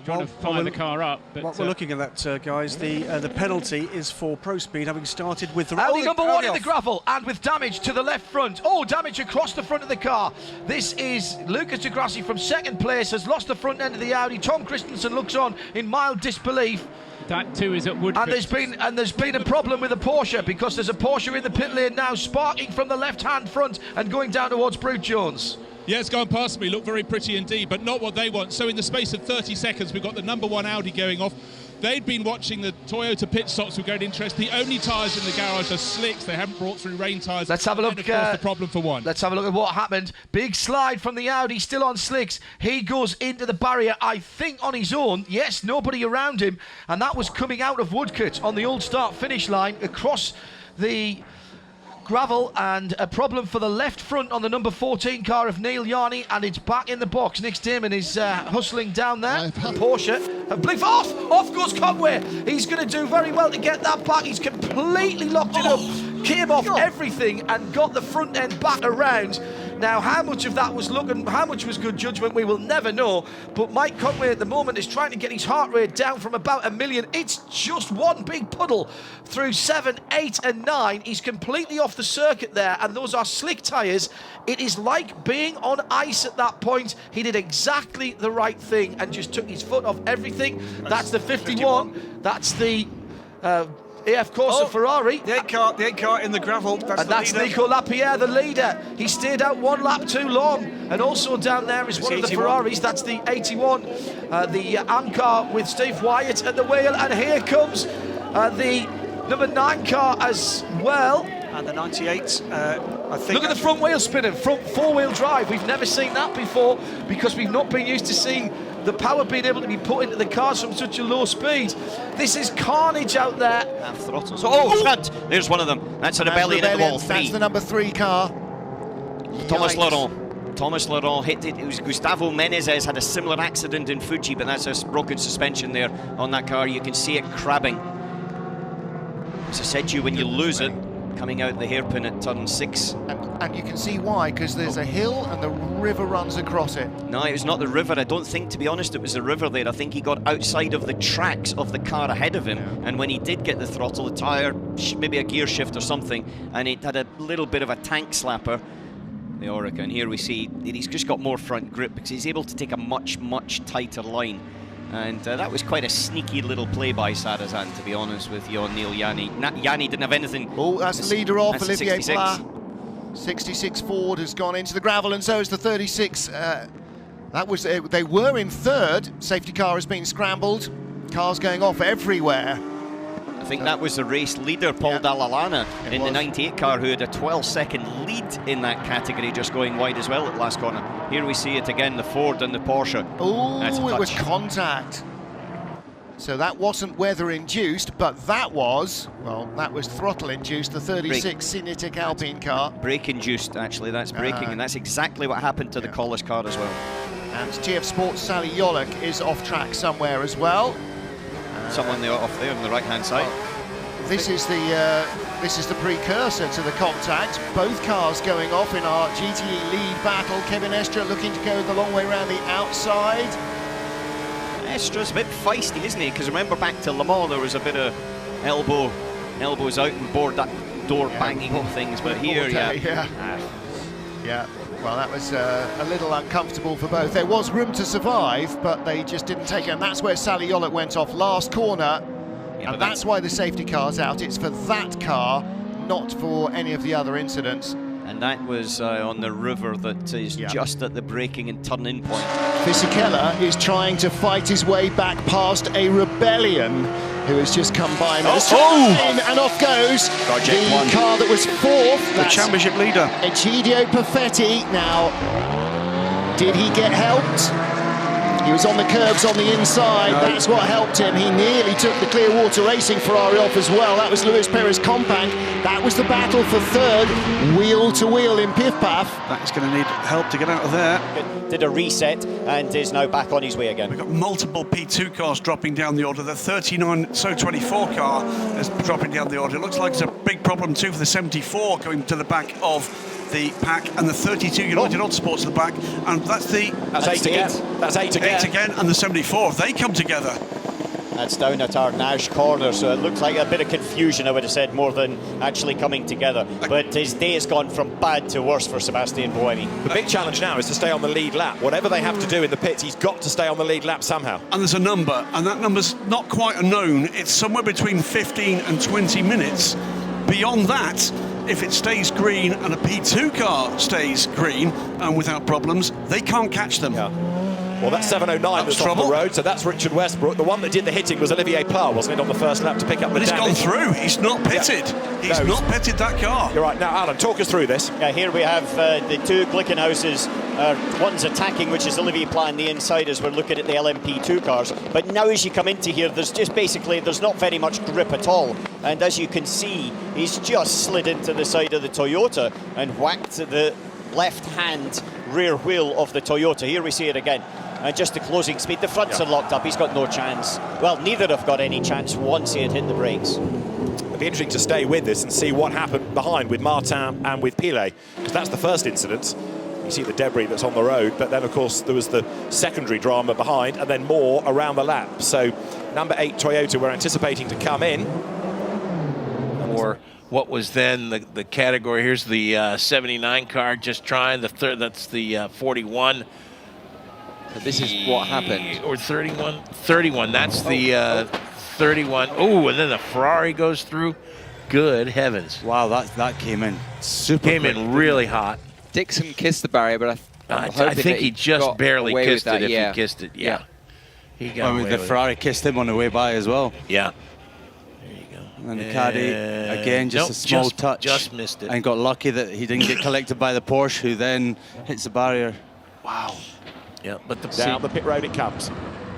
trying to fire the car up. But what we're looking at that, guys, the penalty is for Pro Speed having started with the... Audi number one in the gravel and with damage to the left front. Oh, damage across the front of the car. This is Lucas Di Grassi from second place, has lost the front end of the Audi. Tom Christensen looks on in mild disbelief. that too is at Woodcote. And there's been a problem with the Porsche, because there's a Porsche in the pit lane now, sparking from the left-hand front and going down towards Bruce Jones. Yeah, it's gone past me, look very pretty indeed, but not what they want. So in the space of 30 seconds, we've got the number one Audi going off. They'd been watching the Toyota pit stops with great interest. The only tyres in the garage are slicks. They haven't brought through rain tyres. Let's have a look. And of course, the problem for one. Let's have a look at what happened. Big slide from the Audi, still on slicks. He goes into the barrier, I think on his own. Yes, nobody around him. And that was coming out of Woodcote on the old start-finish line across the gravel, and a problem for the left front on the number 14 car of Neil Yarney, and it's back in the box. Nick Damon is hustling down there. Porsche have blinked off goes Conway. He's going to do very well to get that back. He's completely locked it up, came off everything and got the front end back around. Now, how much of that was how much was good judgment, we will never know. But Mike Conway at the moment is trying to get his heart rate down from about 1 million. It's just one big puddle through 7, 8 and 9. He's completely off the circuit there, and those are slick tyres. It is like being on ice at that point. He did exactly the right thing and just took his foot off everything. That's the 51. That's the... AF Corsa Ferrari. The eight car in the gravel. That's Nico Lapierre, the leader. He stayed out one lap too long. And also down there is one of the Ferraris. That's the 81. The AM car with Steve Wyatt at the wheel. And here comes the number 9 car as well. And the 98, I think... Look at the front wheel spinning, front four-wheel drive. We've never seen that before, because we've not been used to seeing the power being able to be put into the cars from such a low speed. This is carnage out there. And throttles. Oh, front! There's one of them. That's a rebellion at the wall. That's the number 3 car. Thomas Laurent. Thomas Laurent hit it. It was Gustavo Menezes had a similar accident in Fuji, but that's a broken suspension there on that car. You can see it crabbing. As I said to you, when you lose it, coming out the hairpin at turn 6. And you can see why, because there's a hill and the river runs across it. No, it was not the river. I don't think, to be honest, it was the river there. I think he got outside of the tracks of the car ahead of him, and when he did get the throttle, the tyre, maybe a gear shift or something, and it had a little bit of a tank slapper, the Orica. And here we see he's just got more front grip, because he's able to take a much, much tighter line. And that was quite a sneaky little play by Sarrazin, to be honest with you, on Neil Yarney. Yarney didn't have anything. Oh, that's the leader off, that's Olivier 66. Pla. 66 Ford has gone into the gravel, and so is the 36. That was they were in third. Safety car has been scrambled. Cars going off everywhere. I think that was the race leader, Paul Dall'Alana, in the 98 car, who had a 12-second lead in that category, just going wide as well at last corner. Here we see it again, the Ford and the Porsche. Oh, it was contact. So that wasn't weather-induced, but that was throttle-induced, the 36 Cinetic Alpine car. Brake-induced, actually, that's braking, and that's exactly what happened to the Collis car as well. And TF Sports' Sally Yolek is off track somewhere as well. Someone off there on the right-hand side. This is the precursor to the contact. Both cars going off in our GTE lead battle. Kevin Estre looking to go the long way around the outside. Estre's a bit feisty, isn't he? Because remember, back to Le Mans, there was a bit of elbows out and board that door banging and things. But here, yeah. Well, that was a little uncomfortable for both. There was room to survive, but they just didn't take it. And that's where Sally Yolek went off last corner. Yeah, and that's why the safety car's out. It's for that car, not for any of the other incidents. And that was on the river that is just at the braking and turn-in point. Fisichella is trying to fight his way back past a Rebellion who has just come by. And off goes the car that was 4th. The championship leader. Egidio Perfetti. Now, did he get helped? He was on the curbs on the inside. No. That's what helped him. He nearly took the Clearwater Racing Ferrari off as well. That was Luis Perez Compact. That was the battle for 3rd, wheel to wheel in Piff Paff. That's going to need help to get out of there. Did a reset and is now back on his way again. We've got multiple P2 cars dropping down the order. The 24 car is dropping down the order. It looks like it's a big problem too for the 74 going to the back of the pack, and the 32 United Autosports at the back, and that's 8 again. That's 8 again. 8 again, and the 74. They come together. That's down at our Nash corner, so it looks like a bit of confusion, I would have said, more than actually coming together. But his day has gone from bad to worse for Sebastian Buemi. The big challenge now is to stay on the lead lap. Whatever they have to do in the pits, he's got to stay on the lead lap somehow. And there's a number, and that number's not quite unknown. It's somewhere between 15 and 20 minutes. Beyond that, if it stays green and a P2 car stays green and without problems, they can't catch them. Yeah. Well, that's 7:09 that's off the road, so that's Richard Westbrook. The one that did the hitting was Olivier Pla, wasn't it, on the first lap to pick up the damage? But he's gone through. He's not pitted. Yeah. He's not pitted that car. You're right. Now, Alan, talk us through this. Yeah, here we have the two Glickenhauses. One's attacking, which is Olivier Pla on the inside as we're looking at the LMP2 cars. But now as you come into here, there's just basically, there's not very much grip at all. And as you can see, he's just slid into the side of the Toyota and whacked the left-hand rear wheel of the Toyota. Here we see it again. And just the closing speed, the fronts are locked up, he's got no chance. Well, neither have got any chance once he had hit the brakes. It'll be interesting to stay with this and see what happened behind with Martin and with Pilet, because that's the first incident. You see the debris that's on the road, but then of course there was the secondary drama behind and then more around the lap. So number 8 Toyota we're anticipating to come in. Or what was then the category, here's the 79 car just trying, the third, that's the 41. But this is what happened. Or 31. 31, that's the 31. Oh, and then the Ferrari goes through. Good heavens. Wow, that came in super Came quick, in really hot. Dixon kissed the barrier, but I think he just barely kissed it if he kissed it. Yeah. He got away the Ferrari kissed him on the way by as well. Yeah. There you go. And the caddy, again, just a small touch. Just missed it. And got lucky that he didn't get collected by the Porsche, who then hits the barrier. Wow. Yeah, but down the pit road it comes.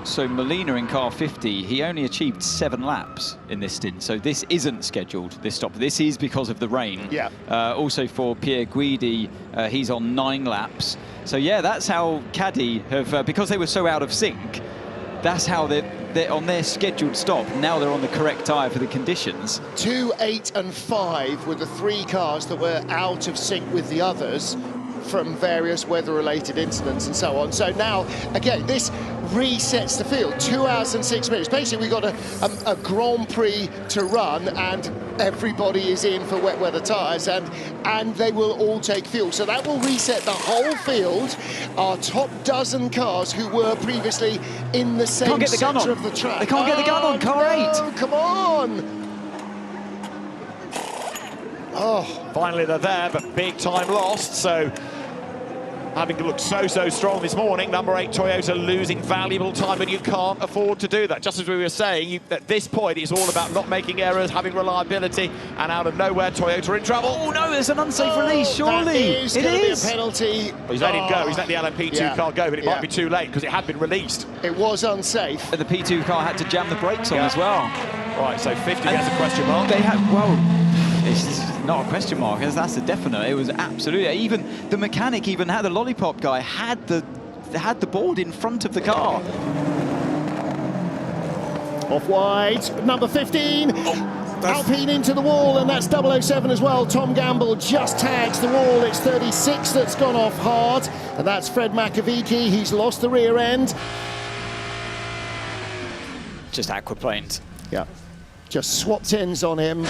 So Molina in car 50, he only achieved 7 laps in this stint. So this isn't scheduled, this stop. This is because of the rain. Yeah. Also for Pierre Guidi, he's on 9 laps. So yeah, that's how Caddy have, because they were so out of sync, that's how they're on their scheduled stop. Now they're on the correct tyre for the conditions. 2, 8 and 5 were the 3 cars that were out of sync with the others from various weather-related incidents and so on. So now, again, this resets the field. 2 hours and 6 minutes. Basically, we've got a Grand Prix to run, and everybody is in for wet weather tyres, and they will all take fuel. So that will reset the whole field. Our top dozen cars who were previously in the same centre of the track. They can't get the gun on, car 8. Come on! Oh, finally they're there, but big time lost. So having looked so strong this morning, number 8 Toyota losing valuable time, and you can't afford to do that. Just as we were saying, at this point it's all about not making errors, having reliability, and out of nowhere Toyota in trouble. Oh no, there's an unsafe release, surely. It is a penalty. Well, he's let him go, he's let the LMP2 car go, but it might be too late because it had been released. It was unsafe. But the P2 car had to jam the brakes on as well. Right, so 50 gets a question mark. They had, well, it's not a question mark, that's a definite. It was absolutely, even the mechanic even had, the lollipop guy had the board in front of the car. Off wide, number 15. Alpine into the wall, and that's 007 as well. Tom Gamble just tags the wall. It's 36 that's gone off hard, and that's Fred Makovici. He's lost the rear end. Just aquaplaned. Yeah, just swapped ends on him.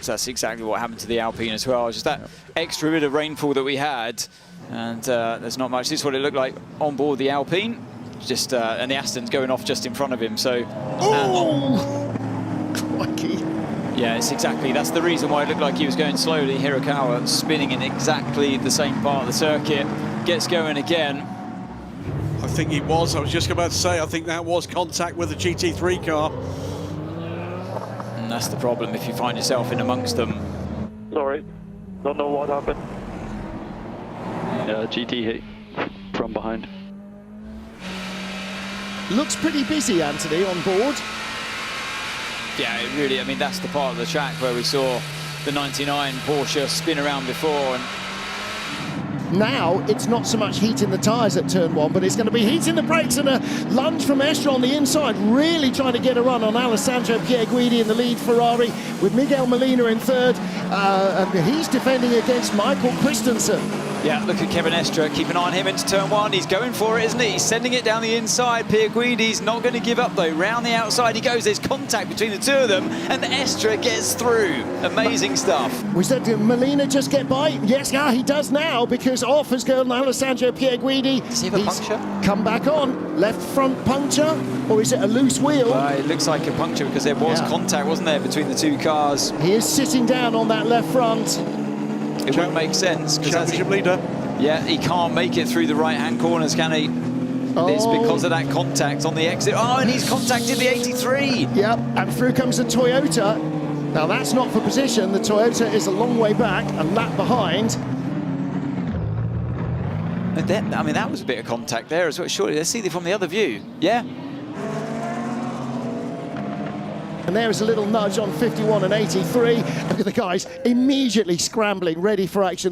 So that's exactly what happened to the Alpine as well. Just that extra bit of rainfall that we had, and there's not much. This is what it looked like on board the Alpine. Just and the Aston's going off just in front of him. So, crikey. Yeah, it's exactly. That's the reason why it looked like he was going slowly. Hirokawa spinning in exactly the same part of the circuit, gets going again. I think he was. I was just about to say. I think that was contact with the GT3 car. And that's the problem if you find yourself in amongst them. Sorry, don't know what happened. GT hit from behind. Looks pretty busy, Anthony, on board. Yeah, it really, I mean, that's the part of the track where we saw the 99 Porsche spin around before, and Now it's not so much heat in the tyres at turn 1, but it's going to be heat in the brakes, and a lunge from Estre on the inside, really trying to get a run on Alessandro Pierguidi in the lead Ferrari, with Miguel Molina in third, and he's defending against Michael Christensen. Yeah, look at Kevin Estre, keep an eye on him into turn 1, he's going for it, isn't he? He's sending it down the inside, Pierguidi's not going to give up though, round the outside he goes, there's contact between the two of them, and Estre gets through. Amazing stuff. Was that, did Molina just get by? Yes, he does now, because off has gone Alessandro Pierguidi. Does he have a puncture? Come back on, left front puncture, or is it a loose wheel? It looks like a puncture because there was contact, wasn't there, between the two cars. He is sitting down on that left front. It won't make sense. Championship leader. Yeah, he can't make it through the right-hand corners, can he? It's because of that contact on the exit. Oh, and he's contacted the 83. Yep, and through comes the Toyota. Now that's not for position. The Toyota is a long way back, a lap behind. And then, I mean, that was a bit of contact there as well. Surely, let's see it from the other view. Yeah. And there is a little nudge on 51 and 83. Look at the guys immediately scrambling, ready for action.